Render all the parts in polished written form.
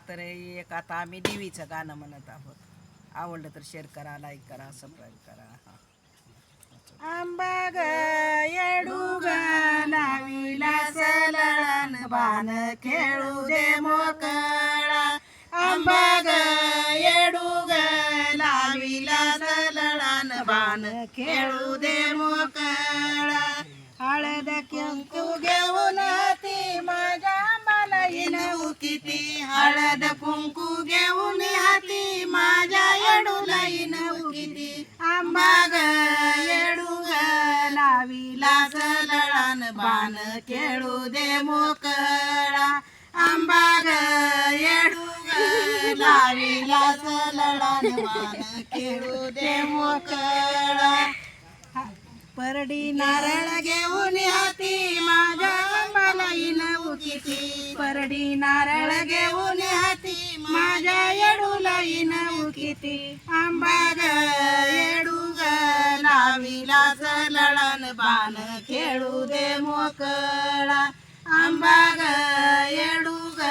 तर एक आता आम्ही देवीचं गाणं म्हणत आहोत. आवडलं तर शेअर करा, लाईक करा, सबस्क्राईब करा. आंबा ग येडू ग लाविला सलळण बाण खेळू दे मोकळा. आंबा ग येडू ग लाविला सलळण बाण खेळू दे मोकळा. हळद कुंकू घेऊन हाती माझ्या आंबाला येऊ किती. हळद कुंकू घेऊन हाती माझ्या येडूला येऊ किती. आंबा ग येडू ग लाविला सलळण बाण खेळू दे मोकळा. आंबा ग येडू ग लाविला सलळण बाण खेळू दे मोकळा. परडी नारळ घेऊन हाती माझ्या आंबाला येऊ किती. परडी नारळ घेऊन हाती माझ्या येडूला येऊ किती. आंबा ग येडू ग लाविला सलळण बाण खेळू दे मोकळा. आंबा ग येडू ग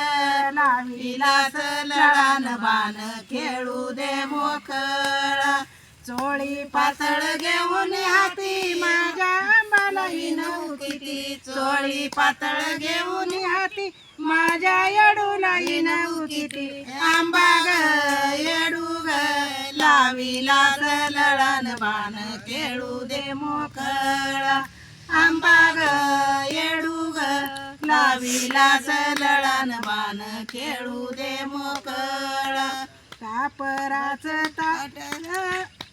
लाविला सलळण बाण खेळू दे मोकळा. चोळी पातळ घेऊन हाती माझ्या आंबाला येऊ किती. चोळी पातळ घेऊन हाती माझ्या येडूला येऊ किती. आंबा ग येडू ग लाविला सलळण बाण खेळू दे मोकळा. आंबा ग येडू ग लाविला सलळण बाण खेळू दे मोकळा. कापराचं ताट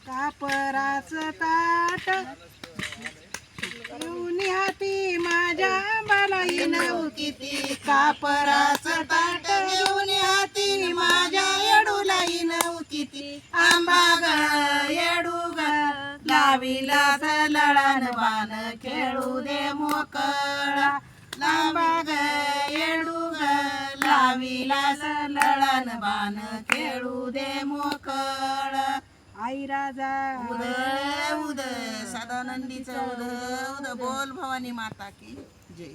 कापराचं ताट घेऊन हाती माझ्या आंबाला येऊ किती. कापराचं ताट घेऊन हाती माझ्या येडूला येऊ किती. आंबा ग येडू ग लाविला सलळण बाण खेळू दे मोकळा. आंबा ग येडू ग लाविला सलळण बाण खेळू दे मोकळा. आई राजा उद उद सदानंदीचं उद उद बोल भवानी माता की जय.